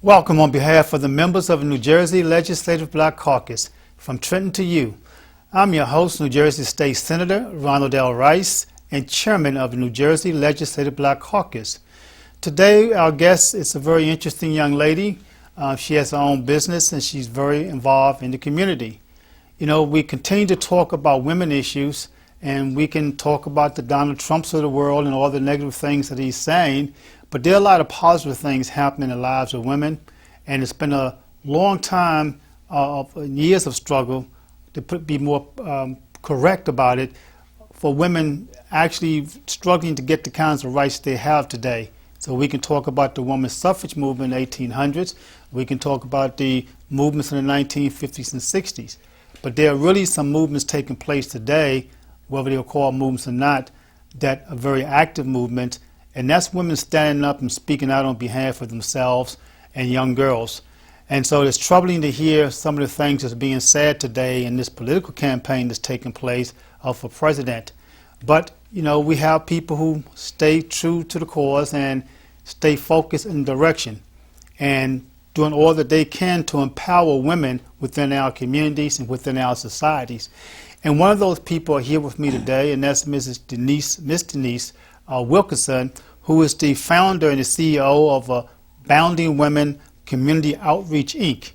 Welcome on behalf of the members of the New Jersey Legislative Black Caucus, from Trenton to you. I'm your host, New Jersey State Senator Ronald L. Rice, and Chairman of the New Jersey Legislative Black Caucus. Today, our guest is a very interesting young lady. She has her own business and she's very involved in the community. You know, we continue to talk about women issues, and we can talk about the Donald Trumps of the world and all the negative things that he's saying, but there are a lot of positive things happening in the lives of women, and it's been a long time of years of struggle to be more correct about it, for women actually struggling to get the kinds of rights they have today. So we can talk about the women's suffrage movement in the 1800s. We can talk about the movements in the 1950s and 60s. But there are really some movements taking place today, whether they're called movements or not, that are very active movements. And that's women standing up and speaking out on behalf of themselves and young girls. And so it's troubling to hear some of the things that's being said today in this political campaign that's taking place for president. But, you know, we have people who stay true to the cause and stay focused in direction and doing all that they can to empower women within our communities and within our societies. And one of those people are here with me today, and that's Miss Denise Wilkerson, who is the founder and the CEO of Abounding Women Community Outreach, Inc.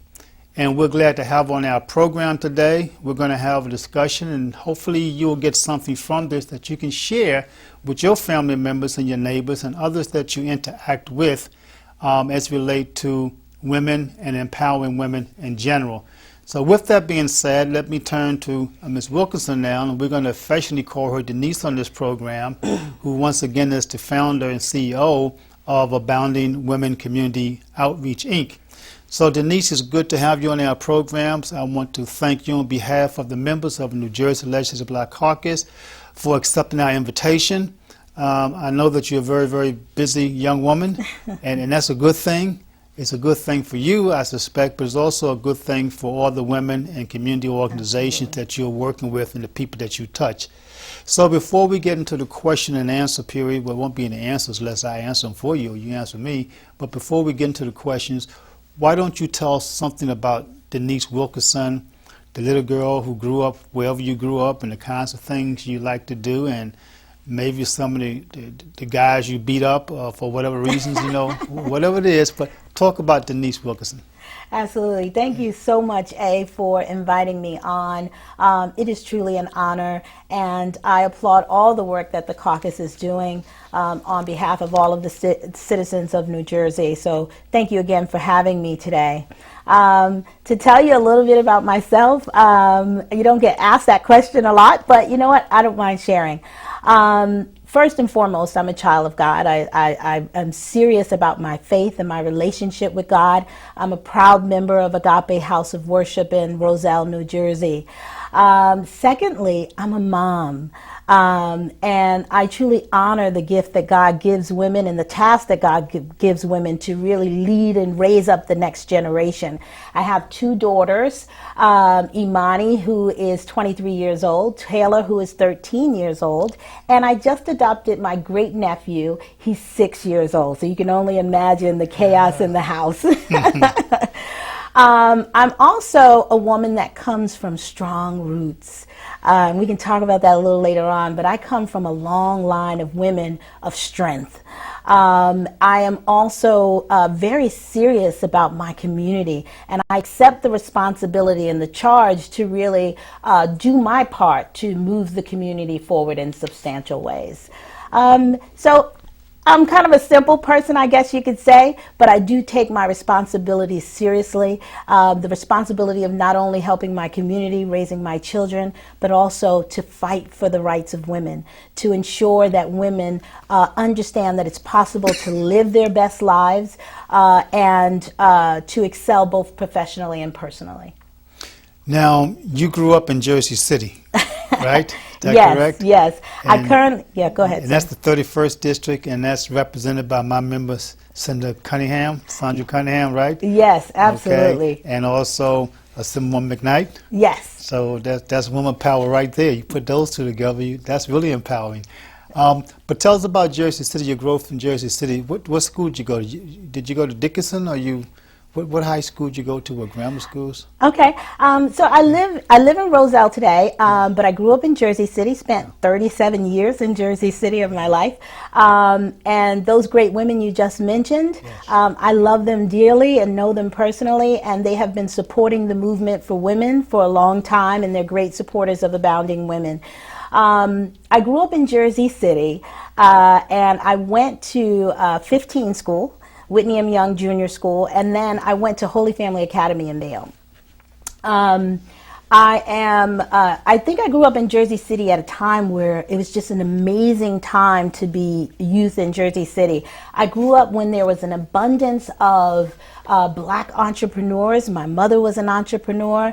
And we're glad to have on our program today. We're going to have a discussion, and hopefully you'll get something from this that you can share with your family members and your neighbors and others that you interact with as relate to women and empowering women in general. So with that being said, let me turn to Ms. Wilkerson now, and we're going to affectionately call her Denise on this program, who once again is the founder and CEO of Abounding Women Community Outreach, Inc. So Denise, it's good to have you on our programs. I want to thank you on behalf of the members of the New Jersey Legislative Black Caucus for accepting our invitation. I know that you're a very, very busy young woman, and that's a good thing. It's a good thing for you, I suspect, but it's also a good thing for all the women and community organizations Absolutely. That you're working with and the people that you touch. So before we get into the question and answer period, well, it won't be any answers unless I answer them for you or you answer me, but before we get into the questions, why don't you tell us something about Denise Wilkerson, the little girl who grew up wherever you grew up, and the kinds of things you like to do, and maybe some of the guys you beat up for whatever reasons, you know, whatever it is, but talk about Denise Wilkerson. Absolutely. Thank you so much, for inviting me on. It is truly an honor, and I applaud all the work that the caucus is doing on behalf of all of the citizens of New Jersey. So thank you again for having me today. To tell you a little bit about myself, you don't get asked that question a lot, but you know what? I don't mind sharing. First and foremost, I'm a child of God. I am serious about my faith and my relationship with God. I'm a proud member of Agape House of Worship in Roselle, New Jersey. Secondly, I'm a mom. And I truly honor the gift that God gives women and the task that God gives women to really lead and raise up the next generation. I have two daughters, Imani, who is 23 years old, Taylor, who is 13 years old, and I just adopted my great nephew. He's 6 years old, so you can only imagine the chaos in the house. I'm also a woman that comes from strong roots. We can talk about that a little later on, but I come from a long line of women of strength. I am also very serious about my community, and I accept the responsibility and the charge to really do my part to move the community forward in substantial ways. So I'm kind of a simple person, I guess you could say, but I do take my responsibilities seriously. The responsibility of not only helping my community, raising my children, but also to fight for the rights of women, to ensure that women understand that it's possible to live their best lives and to excel both professionally and personally. Now, you grew up in Jersey City, right? Is that yes, correct? Yes. And, go ahead. And that's the 31st District, and that's represented by my member, Senator Cunningham, Sandra Cunningham, right? Yes, absolutely. Okay. And also Assemblywoman McKnight. Yes. So that's woman power right there. You put those two together, that's really empowering. But tell us about Jersey City, your growth in Jersey City. What school did you go to? Did you go to Dickinson, or What high school did you go to? What grammar schools? Okay, so I live in Roselle today, but I grew up in Jersey City. Spent 37 years in Jersey City of my life, and those great women you just mentioned, Yes. I love them dearly and know them personally, and they have been supporting the movement for women for a long time, and they're great supporters of Abounding Women. I grew up in Jersey City, and I went to 15 school. Whitney M. Young Junior School, and then I went to Holy Family Academy in Vail. I think I grew up in Jersey City at a time where it was just an amazing time to be youth in Jersey City. I grew up when there was an abundance of black entrepreneurs. My mother was an entrepreneur.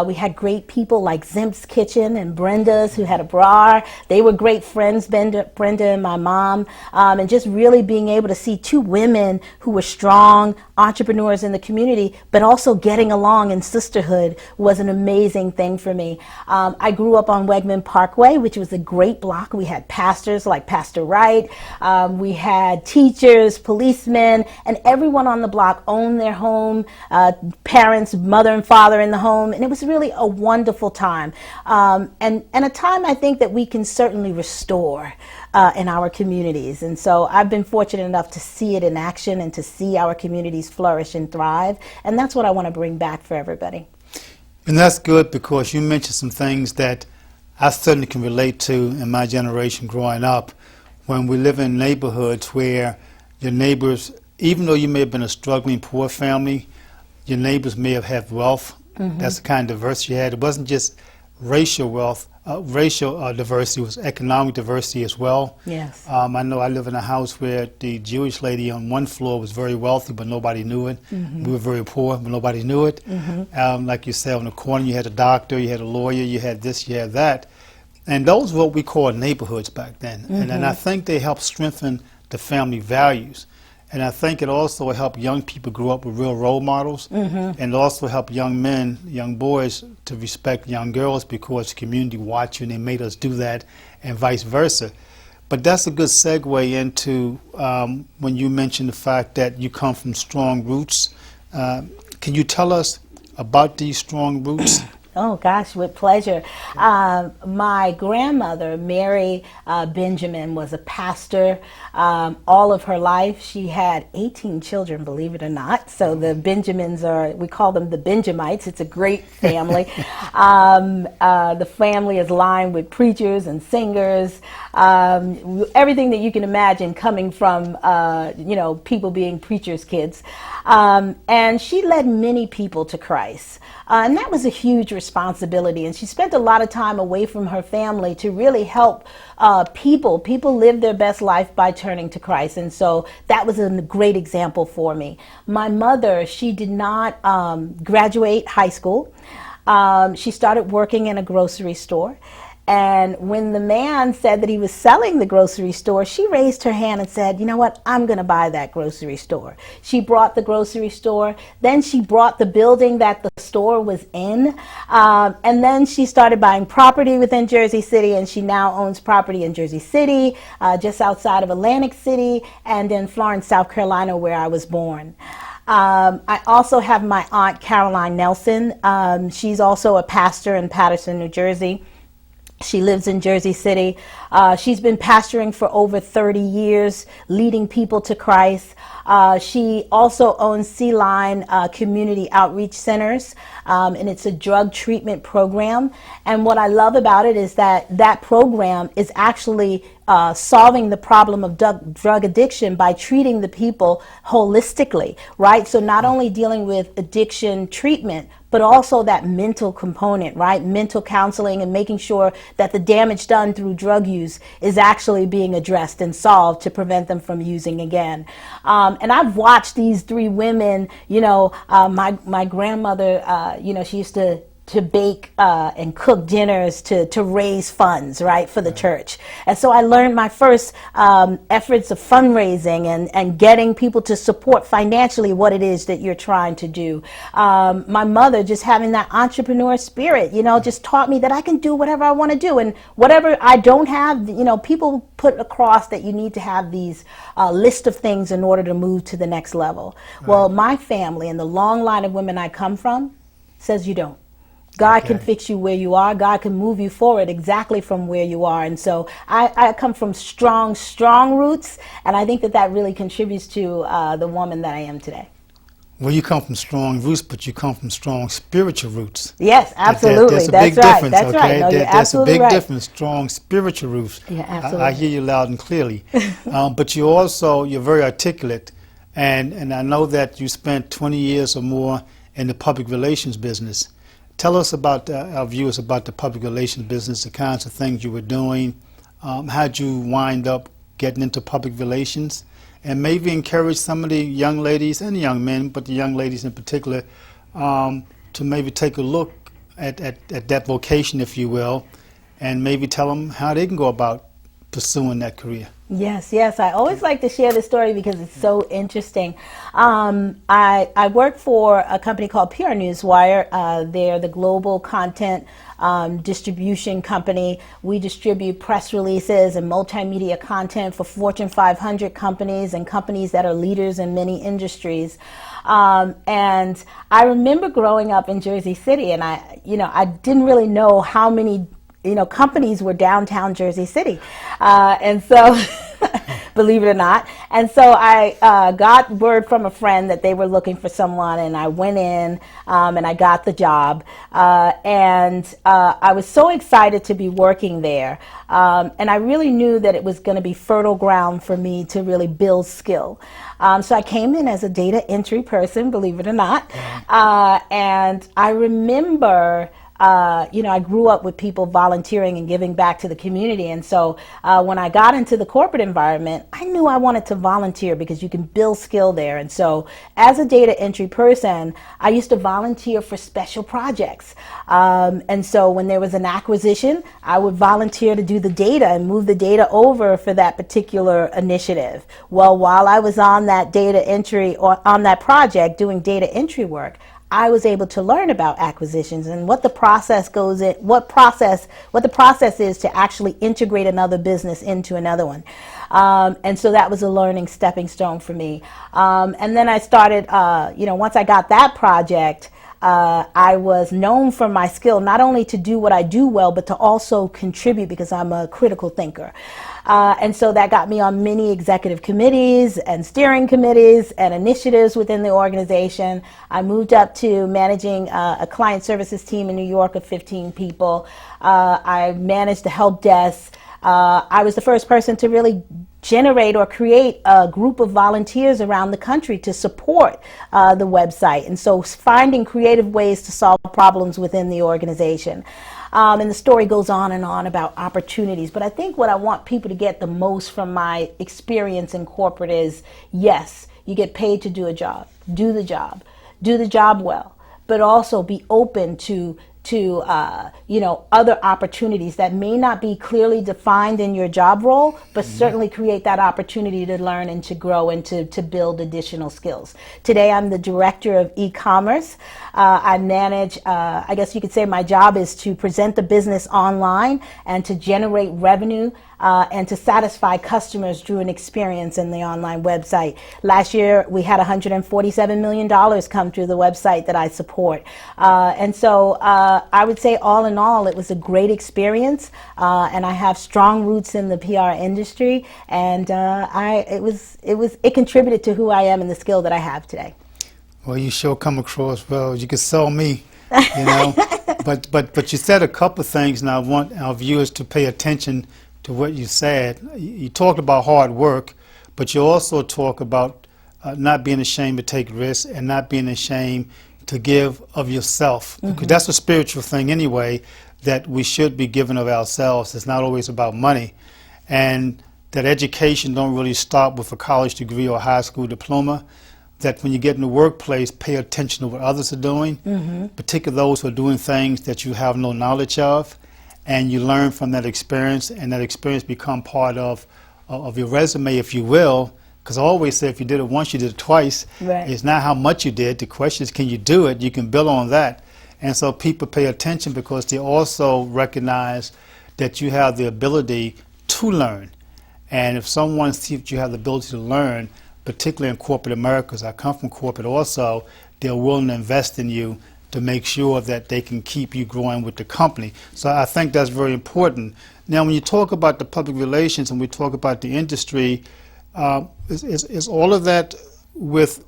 We had great people like Zimp's Kitchen and Brenda's who had a bra. They were great friends, Brenda and my mom. And just really being able to see two women who were strong entrepreneurs in the community, but also getting along in sisterhood was an amazing thing for me. I grew up on Wegman Parkway, which was a great block. We had pastors like Pastor Wright. We had teachers, policemen, and everyone on the block owned their home, parents, mother and father in the home, and it was really a wonderful time, and a time I think that we can certainly restore in our communities. And so I've been fortunate enough to see it in action and to see our communities flourish and thrive, and that's what I want to bring back for everybody. And that's good because you mentioned some things that I certainly can relate to in my generation growing up, when we live in neighborhoods where your neighbors, even though you may have been a struggling poor family, your neighbors may have had wealth. Mm-hmm. That's the kind of diversity you had. It wasn't just racial wealth, racial diversity, it was economic diversity as well. Yes. I know I live in a house where the Jewish lady on one floor was very wealthy, but nobody knew it. Mm-hmm. We were very poor, but nobody knew it. Mm-hmm. Like you said, on the corner you had a doctor, you had a lawyer, you had this, you had that. And those were what we called neighborhoods back then. Mm-hmm. And I think they helped strengthen the family values. And I think it also helped young people grow up with real role models, mm-hmm. and also helped young men, young boys to respect young girls because the community watched you and they made us do that, and vice versa. But that's a good segue into when you mentioned the fact that you come from strong roots. Can you tell us about these strong roots? Oh, gosh, with pleasure. My grandmother, Mary Benjamin, was a pastor all of her life. She had 18 children, believe it or not. So the Benjamins we call them the Benjamites. It's a great family. The family is lined with preachers and singers, everything that you can imagine coming from, people being preachers' kids. And she led many people to Christ. And that was a huge responsibility. And she spent a lot of time away from her family to really help people. People live their best life by turning to Christ. And so that was a great example for me. My mother, she did not graduate high school. She started working in a grocery store. And when the man said that he was selling the grocery store, she raised her hand and said, you know what, I'm going to buy that grocery store. She brought the grocery store. Then she brought the building that the store was in. And then she started buying property within Jersey City, and she now owns property in Jersey City, just outside of Atlantic City, and in Florence, South Carolina, where I was born. I also have my aunt, Caroline Nelson. She's also a pastor in Paterson, New Jersey. She lives in Jersey City. She's been pastoring for over 30 years, leading people to Christ. She also owns Sea Line Community Outreach Centers, and it's a drug treatment program. And what I love about it is that that program is actually solving the problem of drug addiction by treating the people holistically, right? So not only dealing with addiction treatment, but also that mental component, right? Mental counseling and making sure that the damage done through drug use is actually being addressed and solved to prevent them from using again. And I've watched these three women, my grandmother, she used to bake and cook dinners to raise funds, right, for the church. And so I learned my first efforts of fundraising and getting people to support financially what it is that you're trying to do. My mother just having that entrepreneur spirit, just taught me that I can do whatever I want to do. And whatever I don't have, people put across that you need to have these list of things in order to move to the next level. Right. Well, my family and the long line of women I come from says you don't. God can fix you where you are. God can move you forward exactly from where you are. And so I come from strong roots, and I think that really contributes to the woman that I am today. Well, you come from strong roots, but you come from strong spiritual roots. Yes, absolutely. That's a big difference. That's right. No, you're that's a big right. difference. Strong spiritual roots. Yeah, absolutely. I hear you loud and clearly. But you're very articulate, and I know that you spent 20 years or more in the public relations business. Tell us about our viewers about the public relations business, the kinds of things you were doing. How'd you wind up getting into public relations? And maybe encourage some of the young ladies and the young men, but the young ladies in particular, to maybe take a look at that vocation, if you will, and maybe tell them how they can go about pursuing that career. Yes. I always like to share this story because it's so interesting. I work for a company called PR Newswire. They're the global content distribution company. We distribute press releases and multimedia content for Fortune 500 companies and companies that are leaders in many industries. And I remember growing up in Jersey City, and I didn't really know how many companies were downtown Jersey City. And so, believe it or not. And so I got word from a friend that they were looking for someone, and I went in and I got the job. And I was so excited to be working there. And I really knew that it was going to be fertile ground for me to really build skill. So I came in as a data entry person, believe it or not. And I remember I grew up with people volunteering and giving back to the community. And so when I got into the corporate environment, I knew I wanted to volunteer because you can build skill there. And so as a data entry person, I used to volunteer for special projects. And so when there was an acquisition, I would volunteer to do the data and move the data over for that particular initiative. Well, while I was on that data entry or on that project doing data entry work, I was able to learn about acquisitions and what the process is to actually integrate another business into another one. And so that was a learning stepping stone for me. And then I started, once I got that project, I was known for my skill, not only to do what I do well, but to also contribute because I'm a critical thinker. And so that got me on many executive committees and steering committees and initiatives within the organization. I moved up to managing a client services team in New York of 15 people. I managed the help desk. I was the first person to really generate or create a group of volunteers around the country to support the website. And so finding creative ways to solve problems within the organization. And the story goes on and on about opportunities. But I think what I want people to get the most from my experience in corporate is, yes, you get paid to do a job. Do the job well, but also be open to other opportunities that may not be clearly defined in your job role, but certainly create that opportunity to learn and to grow and to build additional skills. Today, I'm the director of e-commerce. I manage, I guess you could say my job is to present the business online and to generate revenue and to satisfy customers through an experience in the online website. Last year, we had $147 million come through the website that I support. And so I would say all in all, it was a great experience. And I have strong roots in the PR industry. And it contributed to who I am and the skill that I have today. Well, you sure come across well. You could sell me, But you said a couple of things, and I want our viewers to pay attention to what you said. You talked about hard work, but you also talk about not being ashamed to take risks and not being ashamed to give of yourself. Because that's a spiritual thing anyway, that we should be giving of ourselves. It's not always about money. And that education don't really stop with a college degree or a high school diploma, that when you get in the workplace, pay attention to what others are doing, particularly those who are doing things that you have no knowledge of, and you learn from that experience, and that experience become part of your resume, if you will. Because I always say, if you did it once, you did it twice. Right. It's not how much you did. The question is, can you do it? You can build on that. And so people pay attention because they also recognize that you have the ability to learn. And if someone sees that you have the ability to learn, particularly in corporate America, because I come from corporate also, they're willing to invest in you to make sure that they can keep you growing with the company. So I think that's very important. Now, when you talk about the public relations and we talk about the industry, is all of that with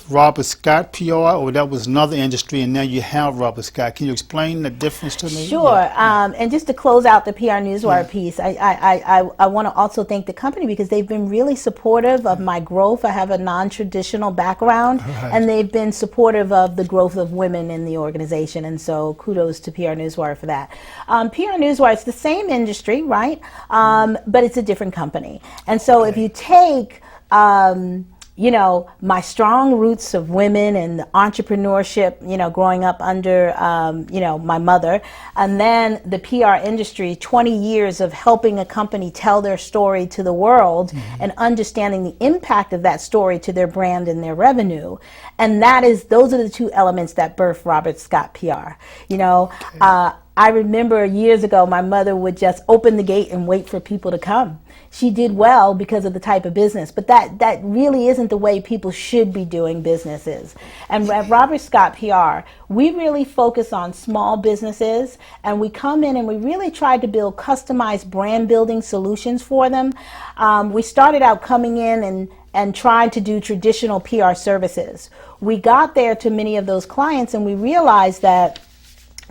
Robert Scott PR, or that was another industry and now you have Robert Scott? Can you explain the difference to me? Sure. Yeah. And just to close out the PR Newswire piece, I want to also thank the company because they've been really supportive of my growth. I have a non-traditional background, and they've been supportive of the growth of women in the organization. And so kudos to PR Newswire for that. PR Newswire, it's the same industry, right? But it's a different company. And so if you take you know, my strong roots of women and the entrepreneurship, you know, growing up under, you know, my mother, and then the PR industry, 20 years of helping a company tell their story to the world and understanding the impact of that story to their brand and their revenue. And those are the two elements that birthed Robert Scott PR. You know, I remember years ago, my mother would just open the gate and wait for people to come. She did well because of the type of business, but that really isn't the way people should be doing businesses. And at Robert Scott PR, we really focus on small businesses, and we come in and we really tried to build customized brand building solutions for them. We started out coming in and trying to do traditional PR services. We got there to many of those clients and we realized that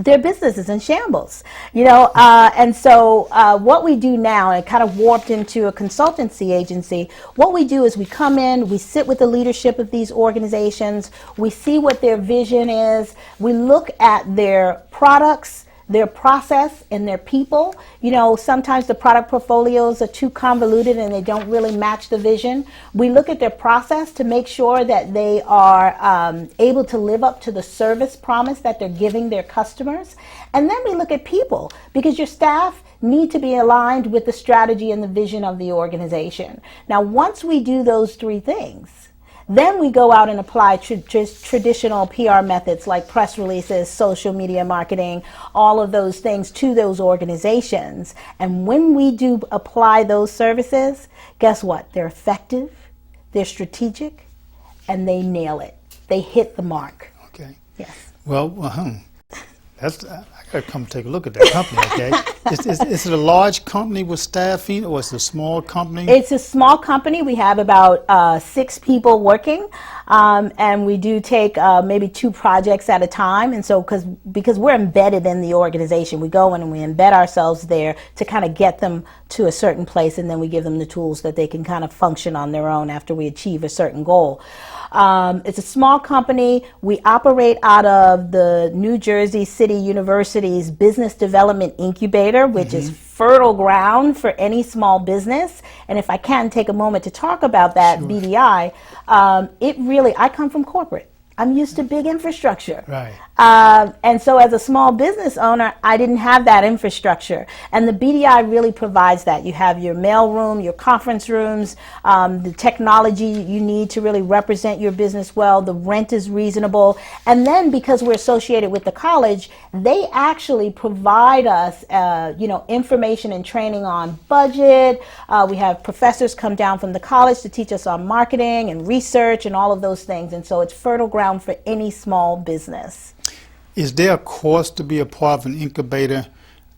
their business is in shambles, you know, and so what we do now, and it kind of warped into a consultancy agency, what we do is we come in, we sit with the leadership of these organizations, we see what their vision is, we look at their products, their process, and their people. You know, sometimes the product portfolios are too convoluted and they don't really match the vision. We look at their process to make sure that they are able to live up to the service promise that they're giving their customers. And then we look at people, because your staff need to be aligned with the strategy and the vision of the organization. Now, once we do those three things, then we go out and apply traditional PR methods like press releases, social media marketing, all of those things to those organizations. And when we do apply those services, guess what? They're effective, they're strategic, and they nail it. They hit the mark. Okay. Yes. Well, I gotta come take a look at that company. Okay. Is it a large company with staffing, or is it a small company? It's a small company. We have about 6 people working, and we do take maybe 2 projects at a time. And so, because we're embedded in the organization, we go in and we embed ourselves there to kind of get them to a certain place, and then we give them the tools that they can kind of function on their own after we achieve a certain goal. It's a small company. We operate out of the New Jersey City University's Business Development Incubator, which is fertile ground for any small business. And if I can take a moment to talk about that, sure. BDI, I come from corporate. I'm used to big infrastructure. Right. And so as a small business owner, I didn't have that infrastructure. And the BDI really provides that. You have your mail room, your conference rooms, the technology you need to really represent your business well. The rent is reasonable. And then because we're associated with the college, they actually provide us, information and training on budget. We have professors come down from the college to teach us on marketing and research and all of those things. And so it's fertile ground for any small business. Is there a course to be a part of an incubator?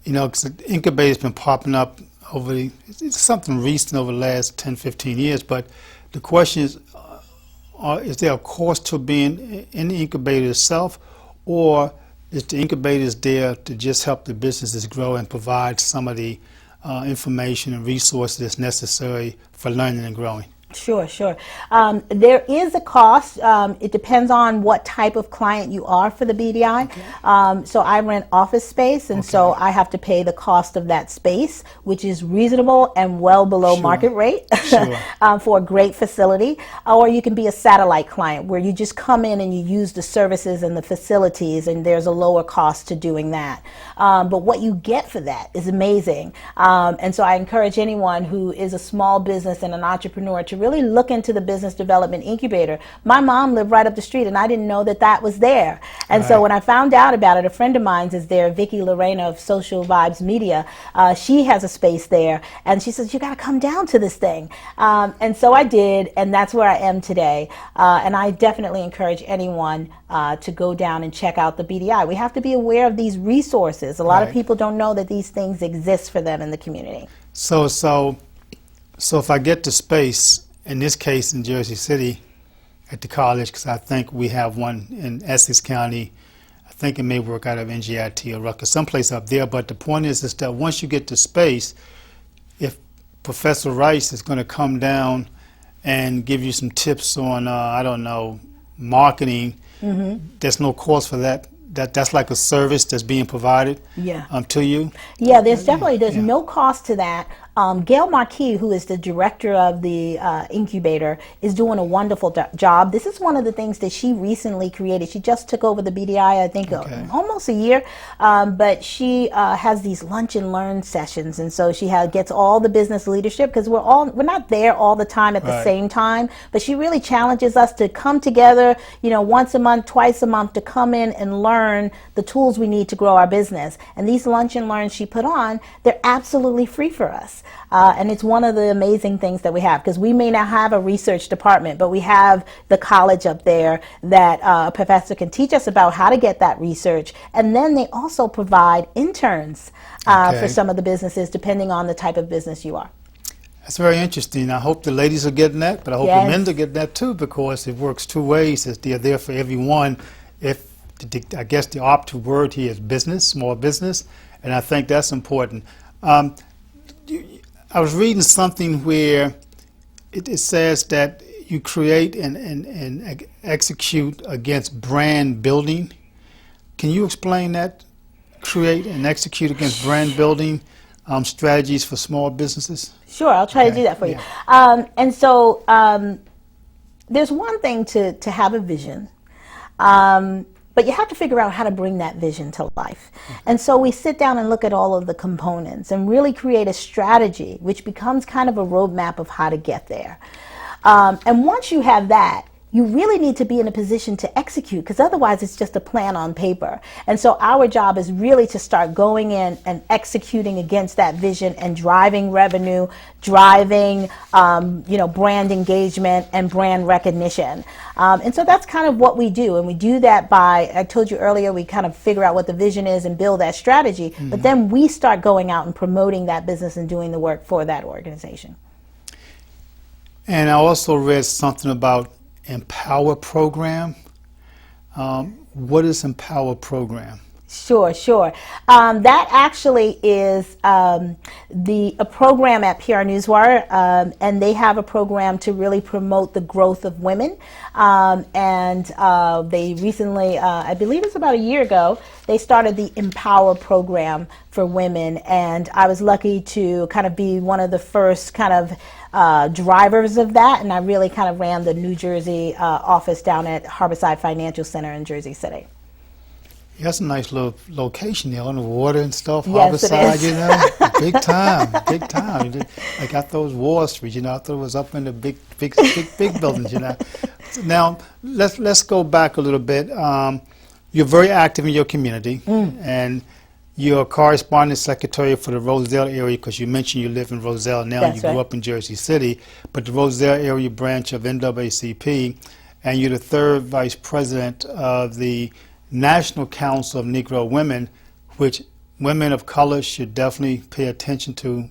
You know, because the incubator's been popping up it's something recent over the last 10, 15 years, but the question is there a course to being in the incubator itself, or is the incubator there to just help the businesses grow and provide some of the information and resources that's necessary for learning and growing? Sure, sure. There is a cost. It depends on what type of client you are for the BDI. Okay. So I rent office space, and so I have to pay the cost of that space, which is reasonable and well below market rate for a great facility. Or you can be a satellite client where you just come in and you use the services and the facilities, and there's a lower cost to doing that. But what you get for that is amazing. And so I encourage anyone who is a small business and an entrepreneur to really look into the business development incubator. My mom lived right up the street, and I didn't know that that was there. And so when I found out about it, a friend of mine is there, Vicki Lorena of Social Vibes Media. She has a space there, and she says, you got to come down to this thing. And so I did, and that's where I am today. And I definitely encourage anyone to go down and check out the BDI. We have to be aware of these resources. A lot of people don't know that these things exist for them in the community. So if I get the space, in this case in Jersey City at the college, because I think we have one in Essex County, I think it may work out of NGIT or Rutgers, someplace up there, but the point is that once you get the space, if Professor Rice is going to come down and give you some tips on, I don't know, marketing, there's no cost for that. That's like a service that's being provided to you? Yeah, there's no cost to that. Gail Marquis, who is the director of the incubator, is doing a wonderful job. This is one of the things that she recently created. She just took over the BDI, I think, almost a year. But she has these lunch and learn sessions, and so she gets all the business leadership, because we're not there all the time at the same time. But she really challenges us to come together, once a month, twice a month, to come in and learn the tools we need to grow our business. And these lunch and learns she put on, they're absolutely free for us. And it's one of the amazing things that we have, because we may not have a research department, but we have the college up there that a professor can teach us about how to get that research. And then they also provide interns for some of the businesses, depending on the type of business you are. That's very interesting. I hope the ladies are getting that, but I hope the men are getting that too, because it works two ways. They're there for everyone. I guess the operative word here is business, small business, and I think that's important. I was reading something where it says that you create and execute against brand building. Can you explain that? Create and execute against brand building strategies for small businesses? Sure, I'll try to do that for you. And so there's one thing to have a vision. But you have to figure out how to bring that vision to life. And so we sit down and look at all of the components and really create a strategy, which becomes kind of a roadmap of how to get there. And once you have that, you really need to be in a position to execute, because otherwise it's just a plan on paper. And so our job is really to start going in and executing against that vision and driving revenue, driving brand engagement and brand recognition. And so that's kind of what we do. And we do that by, I told you earlier, we kind of figure out what the vision is and build that strategy. But then we start going out and promoting that business and doing the work for that organization. And I also read something about Empower program. What is Empower program? Sure. That actually is a program at PR Newswire, and they have a program to really promote the growth of women. And they recently, I believe it's about a year ago, they started the Empower program for women, and I was lucky to kind of be one of the first kind of drivers of that, and I really kind of ran the New Jersey office down at Harborside Financial Center in Jersey City. Yeah, that's a nice little location there on the water and stuff. Yes, Harborside, big time. Like I thought it was Wall Street, I thought it was up in the big buildings, Now let's go back a little bit. You're very active in your community, and you're a correspondent secretary for the Rosedale area, because you mentioned you live in Rosedale now. That's you grew up in Jersey City, but the Rosedale area branch of NAACP, and you're the third vice president of the National Council of Negro Women, which women of color should definitely pay attention to.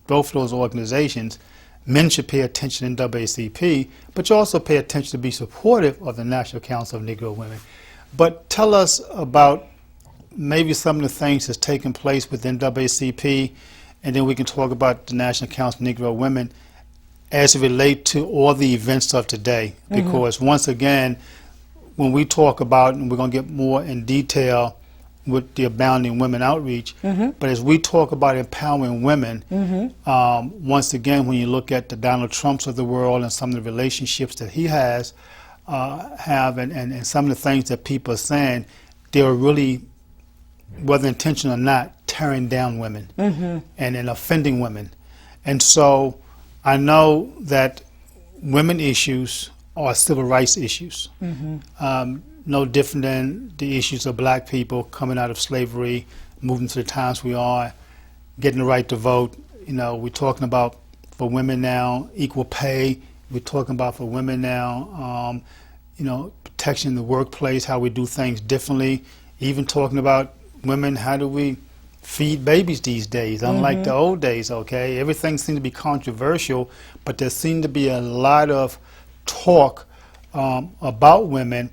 Both of those organizations. Men should pay attention to NAACP, but you also pay attention to be supportive of the National Council of Negro Women. But tell us about maybe some of the things that's taken place within NAACP, and then we can talk about the National Council of Negro Women. as it relates to all the events of today. Because once again, when we talk about, and we're going to get more in detail with the Abounding Women Outreach, but as we talk about empowering women, once again, when you look at the Donald Trumps of the world and some of the relationships that he has, and some of the things that people are saying, they're really, whether intentional or not, tearing down women and offending women. And so I know that women issues are civil rights issues. No different than the issues of black people coming out of slavery, moving to the times we are, getting the right to vote. You know, we're talking about for women now equal pay. We're talking about for women now, you know, protection in the workplace, how we do things differently. Even talking about women, how do we feed babies these days, unlike the old days, okay? Everything seems to be controversial, but there seems to be a lot of talk about women,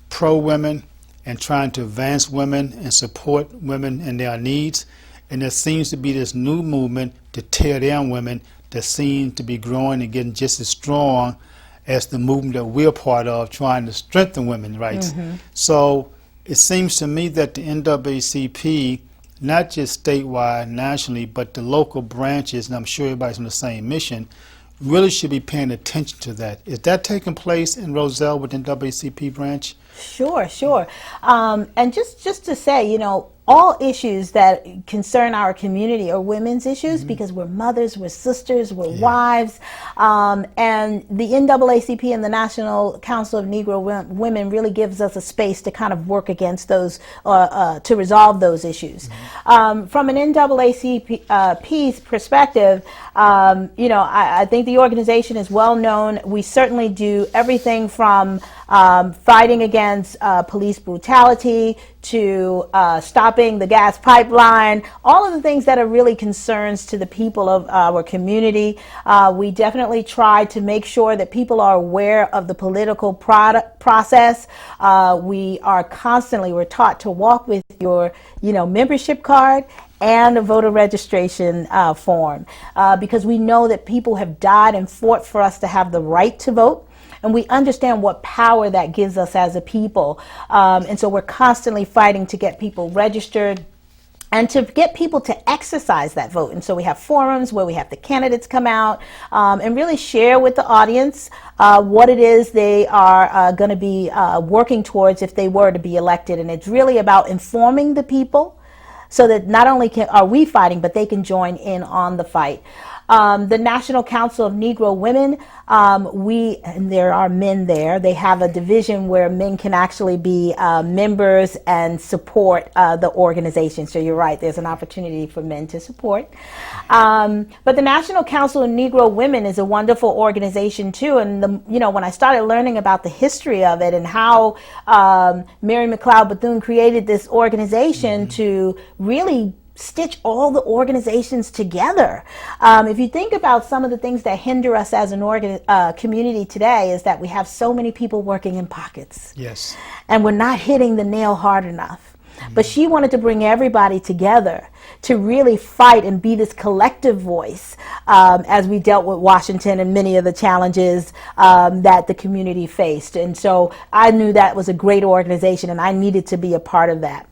pro-women, and trying to advance women and support women and their needs. And there seems to be this new movement to tear down women that seems to be growing and getting just as strong as the movement that we're part of, trying to strengthen women's rights. So it seems to me that the NAACP, not just statewide, nationally, but the local branches, and I'm sure everybody's on the same mission, really should be paying attention to that. Is that taking place in Roselle with the NAACP branch? Sure, sure. And just to say, you know, all issues that concern our community are women's issues because we're mothers, we're sisters, we're wives. And the NAACP and the National Council of Negro Women really gives us a space to kind of work against those, to resolve those issues. From an NAACP's perspective, you know, I think the organization is well known. We certainly do everything from fighting against police brutality to stopping the gas pipeline, all of the things that are really concerns to the people of our community. We definitely try to make sure that people are aware of the political process. We're taught to walk with your, you know, membership card and a voter registration form, because we know that people have died and fought for us to have the right to vote. And we understand what power that gives us as a people. And so we're constantly fighting to get people registered and to get people to exercise that vote. And so we have forums where we have the candidates come out and really share with the audience what it is they are going to be working towards if they were to be elected. And it's really about informing the people so that not only are we fighting, but they can join in on the fight. The National Council of Negro Women, and there are men there. They have a division where men can actually be members and support the organization. So you're right, there's an opportunity for men to support. But the National Council of Negro Women is a wonderful organization too. And you know, when I started learning about the history of it and how Mary McLeod Bethune created this organization to really stitch all the organizations together. If you think about some of the things that hinder us as an community today, is that we have so many people working in pockets. Yes. And we're not hitting the nail hard enough. But she wanted to bring everybody together to really fight and be this collective voice as we dealt with Washington and many of the challenges that the community faced. And so I knew that was a great organization and I needed to be a part of that.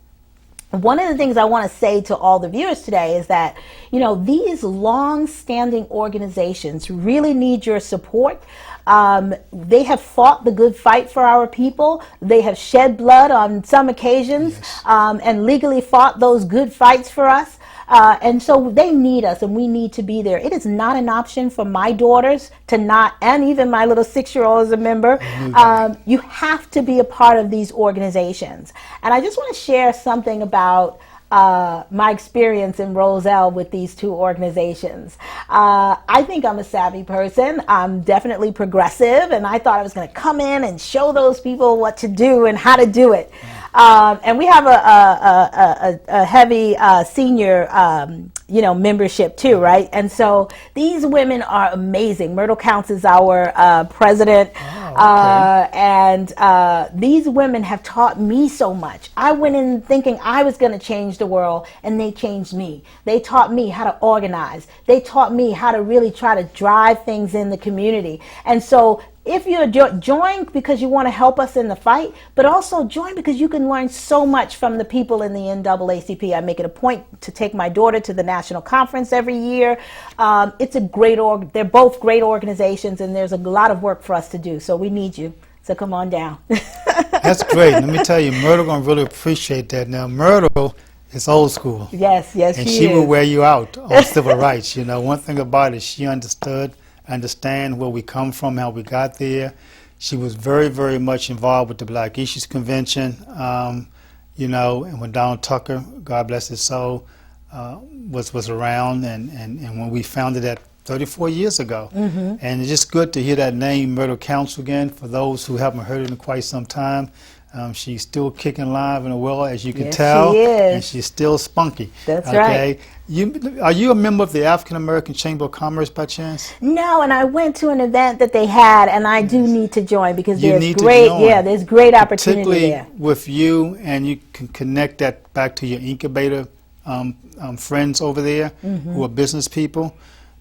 One of the things I want to say to all the viewers today is that, you know, these long-standing organizations really need your support. They have fought the good fight for our people. They have shed blood on some occasions, and legally fought those good fights for us. And so they need us and we need to be there. It is not an option for my daughters to not, and even my little 6-year-old is a member. You have to be a part of these organizations. And I just want to share something about my experience in Roselle with these two organizations. I think I'm a savvy person. I'm definitely progressive, and I thought I was going to come in and show those people what to do and how to do it. And we have a heavy senior you know, membership too, right? And so these women are amazing. Myrtle Counts is our president. And these women have taught me so much. I went in thinking I was going to change the world, and they changed me. They taught me how to organize. They taught me how to really try to drive things in the community. And so if you're join because you want to help us in the fight, but also join because you can learn so much from the people in the NAACP. I make it a point to take my daughter to the national conference every year. It's a great they're both great organizations, and there's a lot of work for us to do. So we need you. So come on down. That's great. Let me tell you, Myrtle gonna really appreciate that. Now, Myrtle is old school. Yes, and she will wear you out on civil rights. You know, one thing about it, she understand where we come from, how we got there. She was very, very much involved with the Black Issues Convention, you know, and when Donald Tucker, God bless his soul, was around, and when we founded that 34 years ago. And it's just good to hear that name, Myrtle Council, again, for those who haven't heard it in quite some time. She's still kicking live and well, as you can tell. She is. And she's still spunky. That's right. Are you a member of the African American Chamber of Commerce by chance? No, and I went to an event that they had, and I do need to join because there's great opportunity there. With you, and you can connect that back to your incubator friends over there who are business people.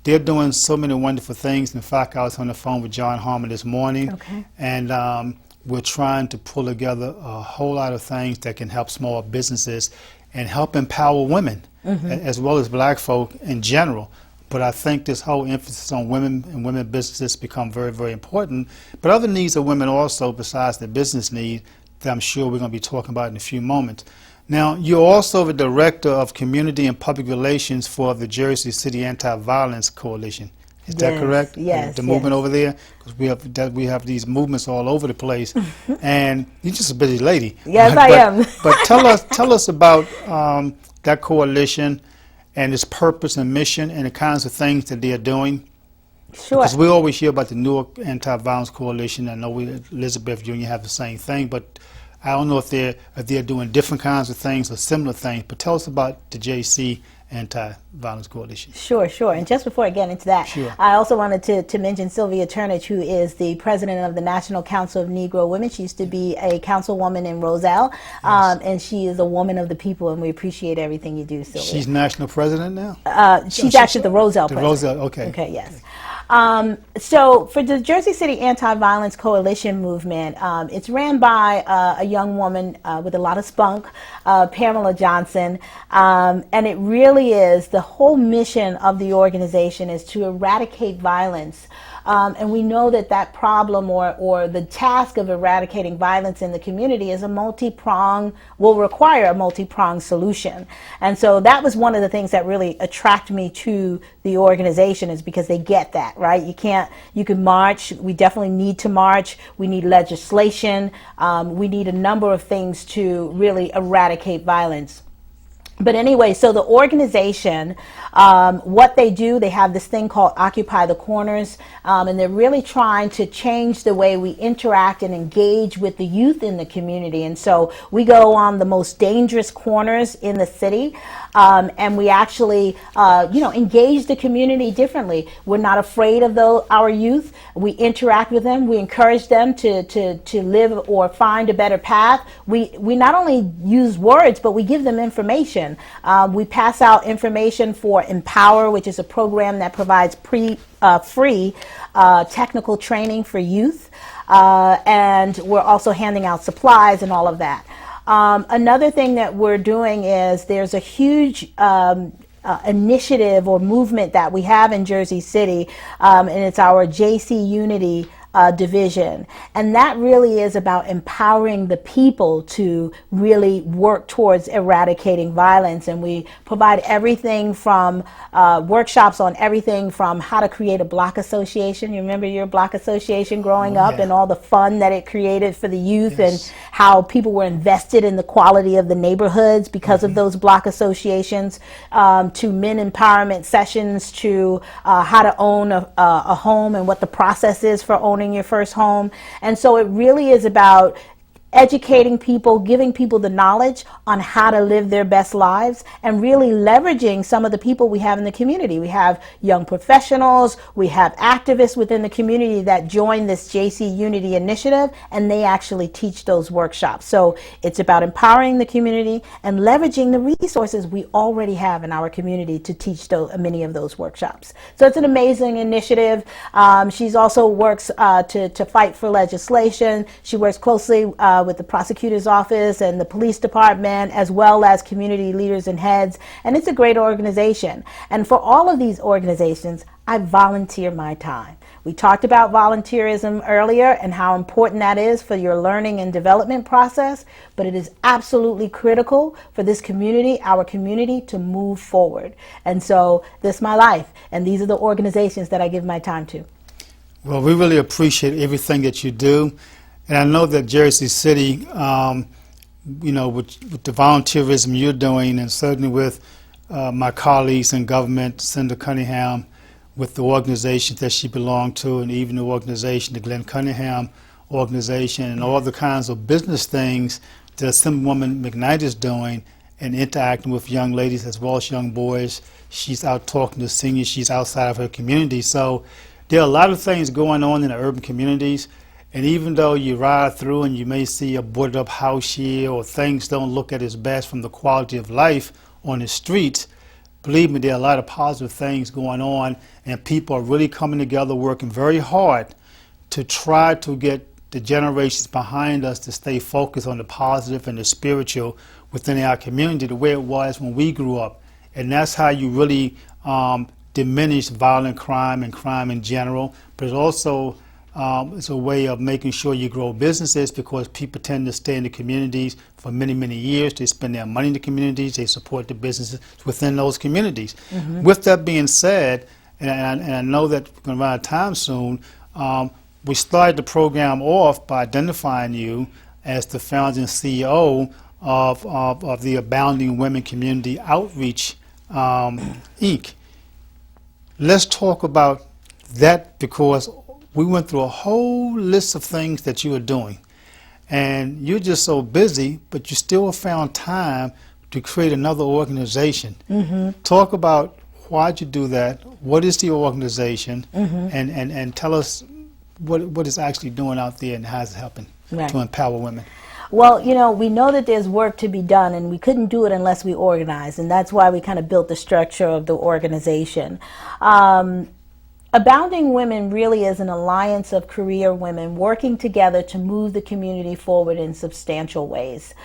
They're doing so many wonderful things. In fact, I was on the phone with John Harmon this morning, and we're trying to pull together a whole lot of things that can help small businesses and help empower women, as well as Black folk in general. But I think this whole emphasis on women and women businesses become very, very important. But other needs of women also, besides the business need, that I'm sure we're going to be talking about in a few moments. Now, you're also the Director of Community and Public Relations for the Jersey City Anti-Violence Coalition. Is that correct? Yes. The movement over there, because we have these movements all over the place, and you're just a busy lady. Yes, I am. But tell us about that coalition and its purpose and mission and the kinds of things that they are doing. Sure. Because we always hear about the Newark Anti-Violence Coalition. I know Elizabeth, you have the same thing, but I don't know if they're doing different kinds of things or similar things. But tell us about the JC Anti-Violence Coalition. Sure. And just before I get into that, I also wanted to mention Sylvia Turnage, who is the president of the National Council of Negro Women. She used to be a councilwoman in Roselle, and she is a woman of the people, and we appreciate everything you do, Sylvia. She's national president now? She's actually the Roselle president. Roselle, okay. Okay, yes. So for the Jersey City Anti-Violence Coalition movement, it's ran by a young woman with a lot of spunk, Pamela Johnson, and it really is, the whole mission of the organization is to eradicate violence. And we know that problem or the task of eradicating violence in the community is will require a multi-pronged solution. And so that was one of the things that really attracted me to the organization, is because they get that, right? You can march. We definitely need to march. We need legislation. We need a number of things to really eradicate violence. But anyway, so the organization, what they do, they have this thing called Occupy the Corners, and they're really trying to change the way we interact and engage with the youth in the community. And so we go on the most dangerous corners in the city, and we actually, engage the community differently. We're not afraid of our youth. We interact with them. We encourage them to live or find a better path. We not only use words, but we give them information. We pass out information for Empower, which is a program that provides free technical training for youth, and we're also handing out supplies and all of that. Another thing that we're doing is there's a huge initiative or movement that we have in Jersey City, and it's our JC Unity division, and that really is about empowering the people to really work towards eradicating violence. And we provide everything from workshops on everything from how to create a block association. You remember your block association growing up, and all the fun that it created for the youth, and how people were invested in the quality of the neighborhoods because of those block associations, to men empowerment sessions, to how to own a home and what the process is for owning your first home. And so it really is about educating people, giving people the knowledge on how to live their best lives, and really leveraging some of the people we have in the community. We have young professionals, we have activists within the community that join this JC Unity initiative, and they actually teach those workshops. So it's about empowering the community and leveraging the resources we already have in our community to teach many of those workshops. So it's an amazing initiative. She's also works to fight for legislation. She works closely with the prosecutor's office and the police department, as well as community leaders and heads. And it's a great organization. And for all of these organizations, I volunteer my time. We talked about volunteerism earlier and how important that is for your learning and development process, but it is absolutely critical for this community, our community, to move forward. And so this is my life, and these are the organizations that I give my time to. Well, we really appreciate everything that you do. And I know that Jersey City, with the volunteerism you're doing, and certainly with my colleagues in government, Senator Cunningham, with the organizations that she belonged to, and even the organization, the Glenn Cunningham organization, and all the kinds of business things that Assemblywoman McKnight is doing and interacting with young ladies as well as young boys. She's out talking to seniors. She's outside of her community. So there are a lot of things going on in the urban communities. And even though you ride through and you may see a boarded up house here, or things don't look at its best from the quality of life on the streets, believe me, there are a lot of positive things going on, and people are really coming together, working very hard to try to get the generations behind us to stay focused on the positive and the spiritual within our community the way it was when we grew up. And that's how you really diminish violent crime and crime in general. But it's also it's a way of making sure you grow businesses, because people tend to stay in the communities for many, many years. They spend their money in the communities. They support the businesses within those communities. Mm-hmm. With that being said, and I know that we're going to run out of time soon, we started the program off by identifying you as the founder and CEO of the Abounding Women Community Outreach, Inc. Let's talk about that, because we went through a whole list of things that you are doing, and you're just so busy, but you still found time to create another organization. Mm-hmm. Talk about why'd you do that, what is the organization, mm-hmm. and tell us what it's actually doing out there and how it's helping to empower women. Well, we know that there's work to be done, and we couldn't do it unless we organized, and that's why we kind of built the structure of the organization. Abounding Women really is an alliance of career women working together to move the community forward in substantial ways.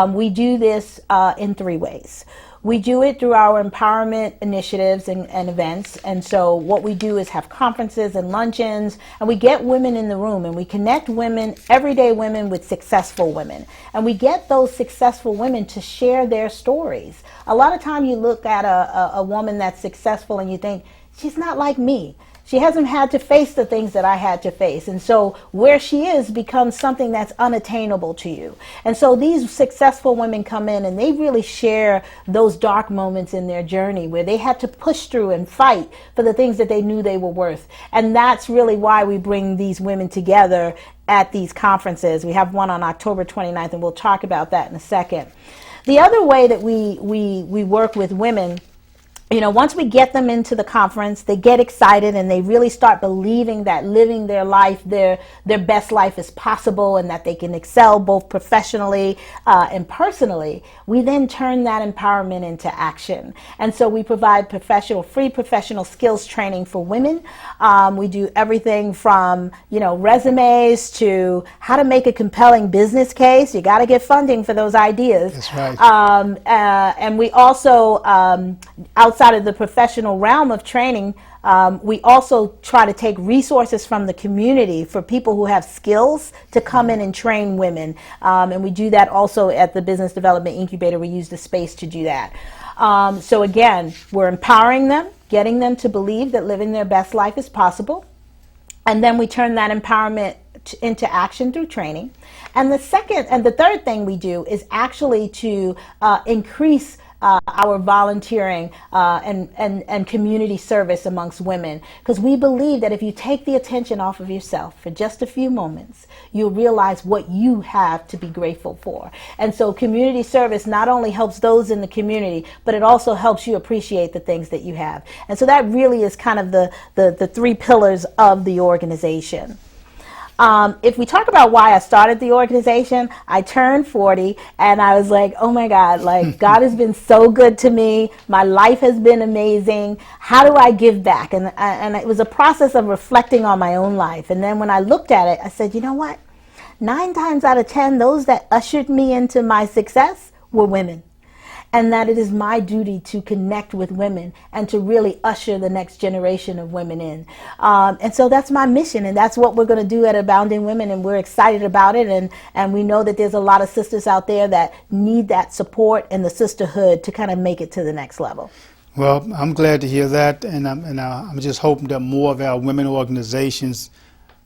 We do this in 3 ways. We do it through our empowerment initiatives and events. And so what we do is have conferences and luncheons, and we get women in the room, and we connect women, everyday women, with successful women. And we get those successful women to share their stories. A lot of time you look at a woman that's successful and you think, she's not like me. She hasn't had to face the things that I had to face. And so where she is becomes something that's unattainable to you. And so these successful women come in and they really share those dark moments in their journey where they had to push through and fight for the things that they knew they were worth. And that's really why we bring these women together at these conferences. We have one on October 29th, and we'll talk about that in a second. The other way that we work with women, once we get them into the conference, they get excited and they really start believing that living their life, their best life is possible, and that they can excel both professionally and personally. We then turn that empowerment into action. And so we provide free professional skills training for women. We do everything from, resumes to how to make a compelling business case. You got to get funding for those ideas. That's right. And we also, outside of the professional realm of training, we also try to take resources from the community for people who have skills to come in and train women. And we do that also at the Business Development Incubator. We use the space to do that. So again, we're empowering them, getting them to believe that living their best life is possible. And then we turn that empowerment into action through training. And the third thing we do is actually to increase our volunteering and community service amongst women, because we believe that if you take the attention off of yourself for just a few moments, you'll realize what you have to be grateful for. And so community service not only helps those in the community, but it also helps you appreciate the things that you have. And so that really is kind of the three pillars of the organization. If we talk about why I started the organization, I turned 40 and I was like, oh my God, like God has been so good to me. My life has been amazing. How do I give back? And it was a process of reflecting on my own life. And then when I looked at it, I said, you know what? 9 times out of 10, those that ushered me into my success were women. And that it is my duty to connect with women and to really usher the next generation of women in. And so that's my mission, and that's what we're going to do at Abounding Women, and we're excited about it, and we know that there's a lot of sisters out there that need that support and the sisterhood to kind of make it to the next level. Well, I'm glad to hear that, and I'm just hoping that more of our women organizations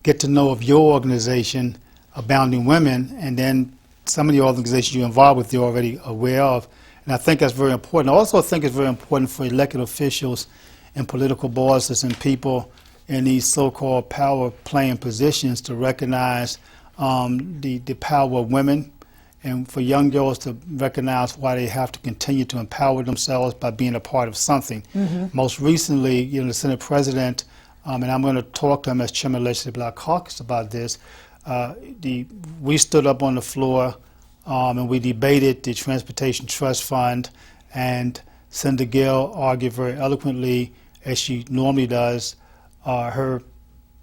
get to know of your organization, Abounding Women, and then some of the organizations you're involved with, you're already aware of. And I think that's very important. I also think it's very important for elected officials and political bosses and people in these so-called power-playing positions to recognize the power of women, and for young girls to recognize why they have to continue to empower themselves by being a part of something. Mm-hmm. Most recently, the Senate President, and I'm going to talk to him as Chairman of the Legislative Black Caucus about this, we stood up on the floor and we debated the Transportation Trust Fund, and Senator Gill argued very eloquently, as she normally does, her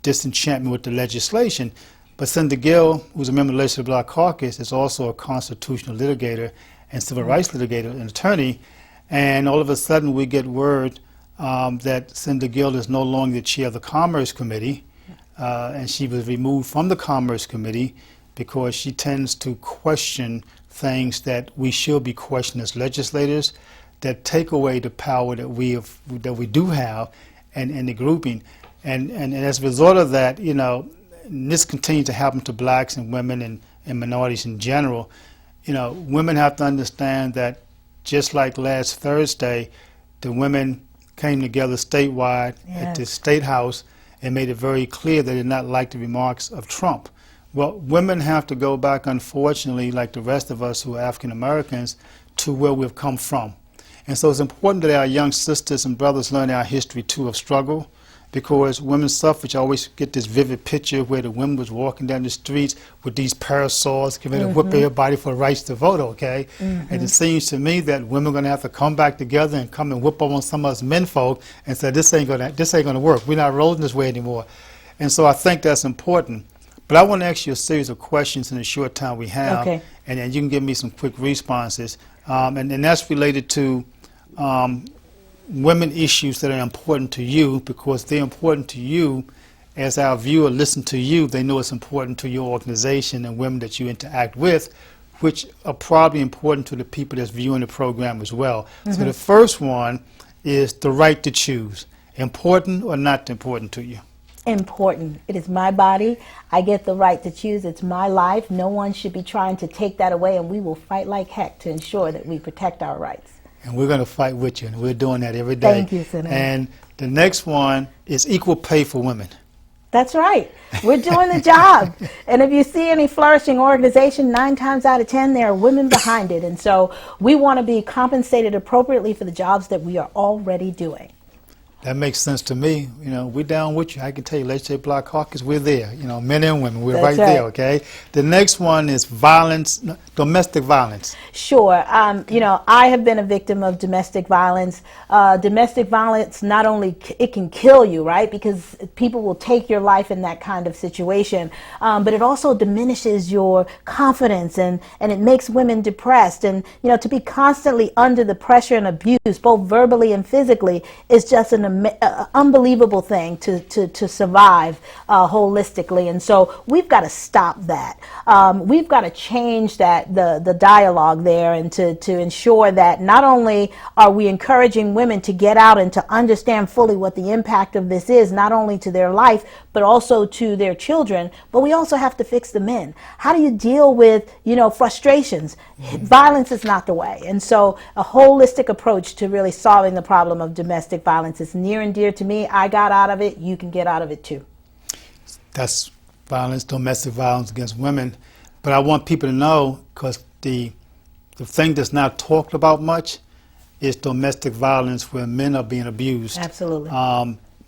disenchantment with the legislation. But Senator Gill, who's a member of the Legislative Black Caucus, is also a constitutional litigator and civil rights litigator and attorney, and all of a sudden we get word that Senator Gill is no longer the chair of the Commerce Committee, and she was removed from the Commerce Committee because she tends to question things that we should be questioning as legislators, that take away the power that we do have, and the grouping. And as a result of that, and this continues to happen to blacks and women and minorities in general, women have to understand that just like last Thursday, the women came together statewide at the State House and made it very clear they did not like the remarks of Trump. Well, women have to go back, unfortunately, like the rest of us who are African Americans, to where we've come from. And so it's important that our young sisters and brothers learn our history, too, of struggle, because women's suffrage, I always get this vivid picture where the women was walking down the streets with these parasols, giving to whip everybody for the rights to vote, okay? And it seems to me that women are going to have to come back together and come and whip up on some of us men folk and say, this ain't gonna work. We're not rolling this way anymore. And so I think that's important. But I want to ask you a series of questions in the short time we have, and you can give me some quick responses. And that's related to women issues that are important to you, because they're important to you. As our viewer listen to you, they know it's important to your organization and women that you interact with, which are probably important to the people that's viewing the program as well. So the first one is the right to choose. Important or not important to you? Important. It is my body. I get the right to choose. It's my life. No one should be trying to take that away, and we will fight like heck to ensure that we protect our rights. And we're going to fight with you, and we're doing that every day. Thank you, Senator. And the next one is equal pay for women. That's right. We're doing the job. And if you see any flourishing organization, 9 times out of 10, there are women behind it. And so we want to be compensated appropriately for the jobs that we are already doing. That makes sense to me. We're down with you. I can tell you, Legislative Black Caucus, we're there. Men and women, we're right there, okay? The next one is violence, domestic violence. Sure. I have been a victim of domestic violence. Domestic violence, not only it can kill you, right? Because people will take your life in that kind of situation. But it also diminishes your confidence, and it makes women depressed. And, to be constantly under the pressure and abuse, both verbally and physically, is just an an unbelievable thing to survive holistically. And so we've got to stop that. We've got to change the dialogue there, and to ensure that not only are we encouraging women to get out and to understand fully what the impact of this is, not only to their life, but also to their children, but we also have to fix the men. How do you deal with, frustrations? Violence is not the way. And so a holistic approach to really solving the problem of domestic violence is near and dear to me. I got out of it. You can get out of it too. That's violence, domestic violence against women. But I want people to know, because the thing that's not talked about much is domestic violence where men are being abused. Absolutely.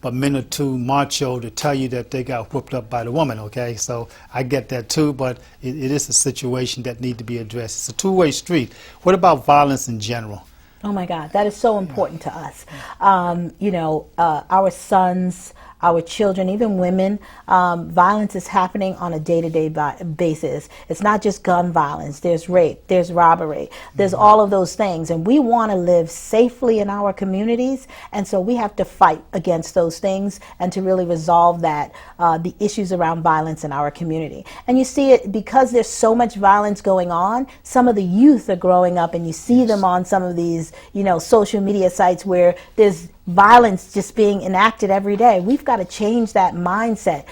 But men are too macho to tell you that they got whooped up by the woman, okay? So I get that too, but it is a situation that needs to be addressed. It's a two-way street. What about violence in general? Oh my God, that is so important to us. Our sons, our children, even women, violence is happening on a day-to-day basis. It's not just gun violence. There's rape, there's robbery, there's all of those things. And we want to live safely in our communities. And so we have to fight against those things and to really resolve that, the issues around violence in our community. And you see it because there's so much violence going on. Some of the youth are growing up, and you see them on some of these, social media sites where there's violence just being enacted every day. We've got to change that mindset.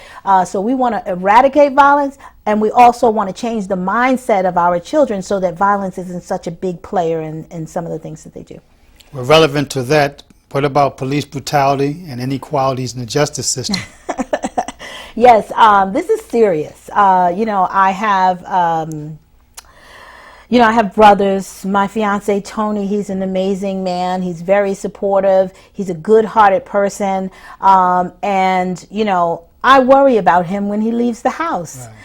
So we want to eradicate violence, and we also want to change the mindset of our children so that violence isn't such a big player in some of the things that they do. Well, relevant to that, what about police brutality and inequalities in the justice system? Yes, this is serious. I have brothers. My fiance, Tony, he's an amazing man. He's very supportive. He's a good-hearted person. I worry about him when he leaves the house. Right.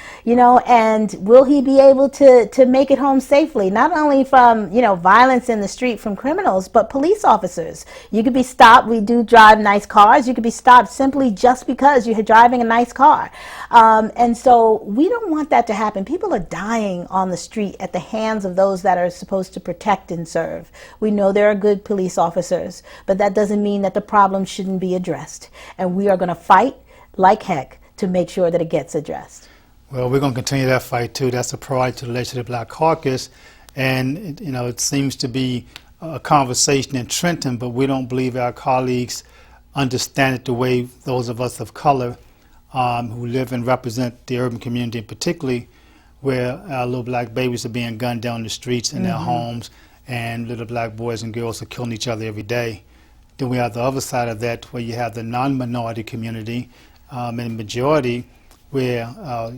And will he be able to make it home safely? Not only from, violence in the street from criminals, but police officers. You could be stopped. We do drive nice cars. You could be stopped simply just because you're driving a nice car. And so we don't want that to happen. People are dying on the street at the hands of those that are supposed to protect and serve. We know there are good police officers, but that doesn't mean that the problem shouldn't be addressed. And we are going to fight like heck to make sure that it gets addressed. Well, we're going to continue that fight too. That's a priority to the Legislative Black Caucus, and it seems to be a conversation in Trenton, but we don't believe our colleagues understand it the way those of us of color who live and represent the urban community, particularly where our little black babies are being gunned down the streets in their homes, and little black boys and girls are killing each other every day. Then we have the other side of that, where you have the non-minority community, and the majority, where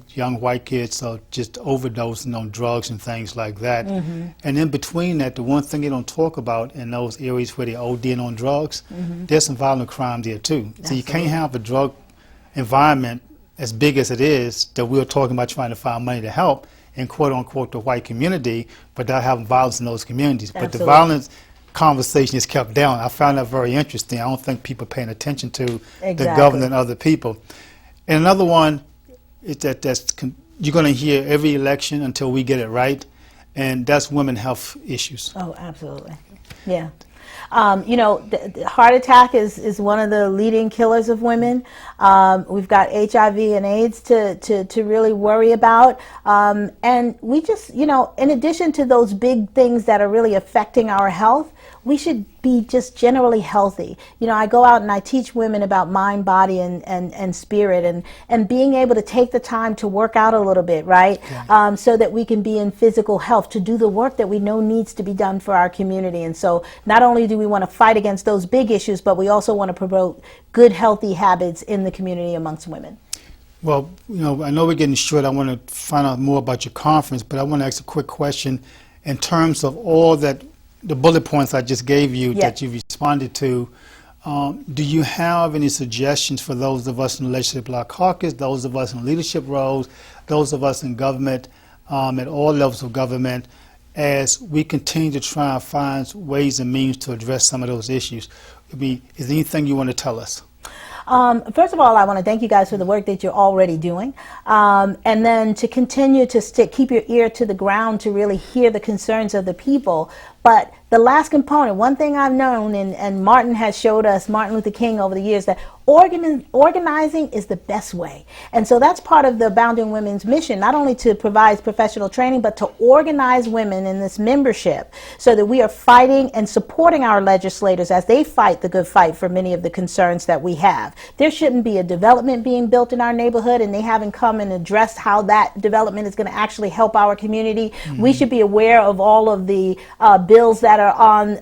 young white kids are just overdosing on drugs and things like that. And in between that, the one thing they don't talk about in those areas where they're ODing on drugs, there's some violent crime there too. Absolutely. So you can't have a drug environment as big as it is that we're talking about trying to find money to help in quote-unquote the white community, but not having violence in those communities. Absolutely. But the violence conversation is kept down. I found that very interesting. I don't think people are paying attention to the government and other people. And another one is that you're going to hear every election until we get it right, and that's women's health issues. Oh, absolutely. Yeah. The heart attack is one of the leading killers of women. We've got HIV and AIDS to really worry about. And we just, in addition to those big things that are really affecting our health, we should be just generally healthy. I go out and I teach women about mind, body, and spirit, and being able to take the time to work out a little bit, right? Yeah. So that we can be in physical health, to do the work that we know needs to be done for our community. And so not only do we want to fight against those big issues, but we also want to promote good, healthy habits in the community amongst women. Well, I know we're getting short. I want to find out more about your conference, but I want to ask a quick question in terms of all that the bullet points I just gave you that you responded to. Do you have any suggestions for those of us in the Legislative Black Caucus, those of us in leadership roles, those of us in government, at all levels of government, as we continue to try and find ways and means to address some of those issues? Is there anything you want to tell us? First of all, I want to thank you guys for the work that you're already doing, and then to continue to keep your ear to the ground to really hear the concerns of the people, But the last component, one thing I've known, and Martin has showed us, Martin Luther King over the years, that organizing is the best way. And so that's part of the Abounding Women's mission, not only to provide professional training, but to organize women in this membership so that we are fighting and supporting our legislators as they fight the good fight for many of the concerns that we have. There shouldn't be a development being built in our neighborhood and they haven't come and addressed how that development is going to actually help our community. Mm-hmm. We should be aware of all of the bills that are on,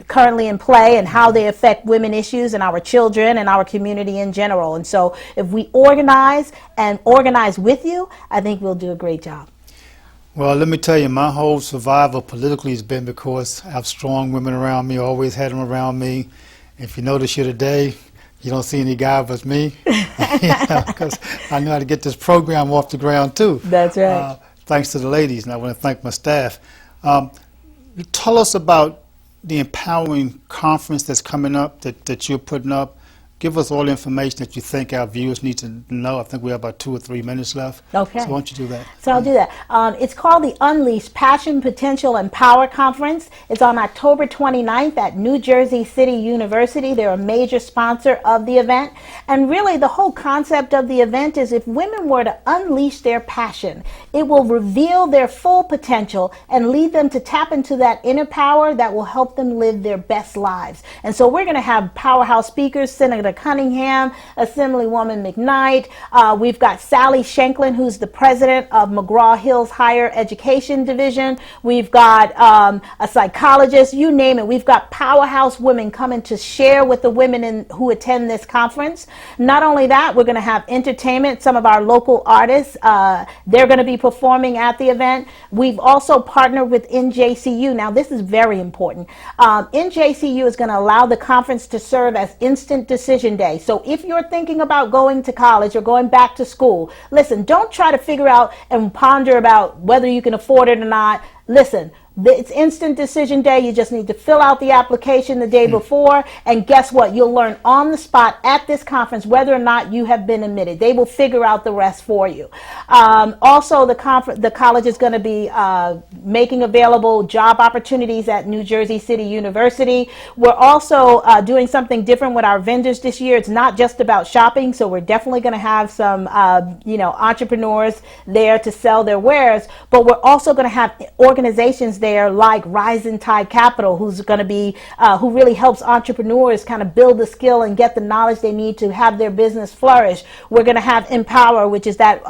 currently in play and how they affect women issues and our children and our community in general. And so if we organize and organize with you, I think we'll do a great job. Well, let me tell you, my whole survival politically has been because I have strong women around me, always had them around me. If you notice here today, you don't see any guy but me, because I know how to get this program off the ground too. That's right. Thanks to the ladies, and I want to thank my staff. Tell us about the empowering conference that's coming up that you're putting up. Give us all the information that you think our viewers need to know. I think we have about 2 or 3 minutes left. Okay. So why don't you do that? So I'll do that. It's called the Unleash Passion, Potential, and Power Conference. It's on October 29th at New Jersey City University. They're a major sponsor of the event. And really the whole concept of the event is if women were to unleash their passion, it will reveal their full potential and lead them to tap into that inner power that will help them live their best lives. And so we're going to have powerhouse speakers, Senator Cunningham, Assemblywoman McKnight. We've got Sally Shanklin, who's the president of McGraw-Hill's Higher Education Division. We've got a psychologist, you name it. We've got powerhouse women coming to share with the women who attend this conference. Not only that, we're going to have entertainment. Some of our local artists, they're going to be performing at the event. We've also partnered with NJCU. Now, this is very important. NJCU is going to allow the conference to serve as instant decision day. So if you're thinking about going to college or going back to school, listen, don't try to figure out and ponder about whether you can afford it or not. Listen, it's instant decision day. You just need to fill out the application the day before, and guess what? You'll learn on the spot at this conference whether or not you have been admitted. They will figure out the rest for you. Also, the college is going to be making available job opportunities at New Jersey City University. We're also doing something different with our vendors this year. It's not just about shopping, so we're definitely going to have some entrepreneurs there to sell their wares, but we're also going to have organizations there like Rising Tide Capital, who's going to be who really helps entrepreneurs kind of build the skill and get the knowledge they need to have their business flourish. We're going to have Empower, which is that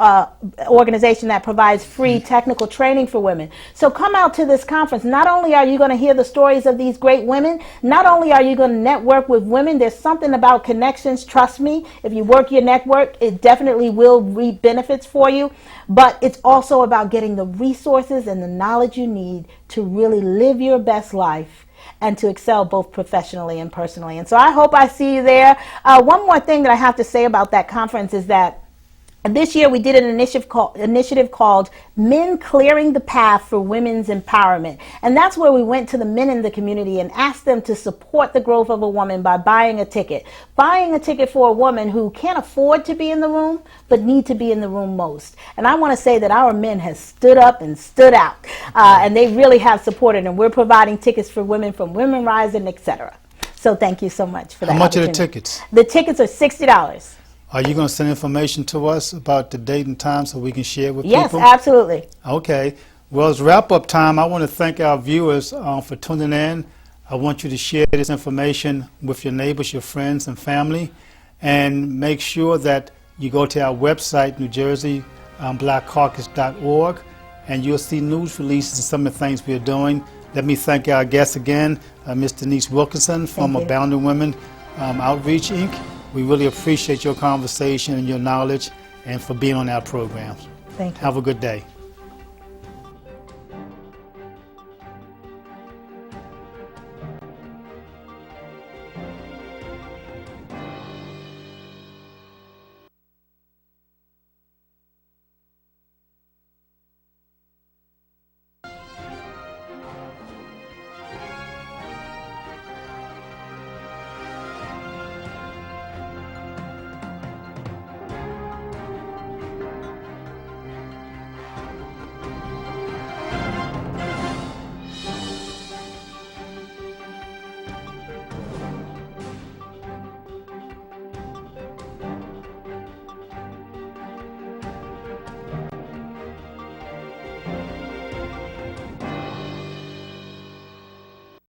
organization that provides free technical training for women. So come out to this conference. Not only are you going to hear the stories of these great women, not only are you going to network with women, there's something about connections. Trust me, if you work your network, it definitely will reap benefits for you. But it's also about getting the resources and the knowledge you need to really live your best life and to excel both professionally and personally. And so I hope I see you there. One more thing that I have to say about that conference is that this year we did an initiative called Men Clearing the Path for Women's Empowerment. And that's where we went to the men in the community and asked them to support the growth of a woman by buying a ticket. Buying a ticket for a woman who can't afford to be in the room, but need to be in the room most. And I want to say that our men have stood up and stood out. And they really have supported. And we're providing tickets for women from Women Rising, etc. So thank you so much for that. How much are the tickets? The tickets are $60. Are you going to send information to us about the date and time so we can share with people? Yes, absolutely. Okay. Well, it's wrap-up time. I want to thank our viewers for tuning in. I want you to share this information with your neighbors, your friends, and family. And make sure that you go to our website, NewJerseyBlackCaucus.org, and you'll see news releases of some of the things we're doing. Let me thank our guest again, Ms. Denise Wilkerson from Abounding Women Outreach, Inc. We really appreciate your conversation and your knowledge and for being on our program. Thank you. Have a good day.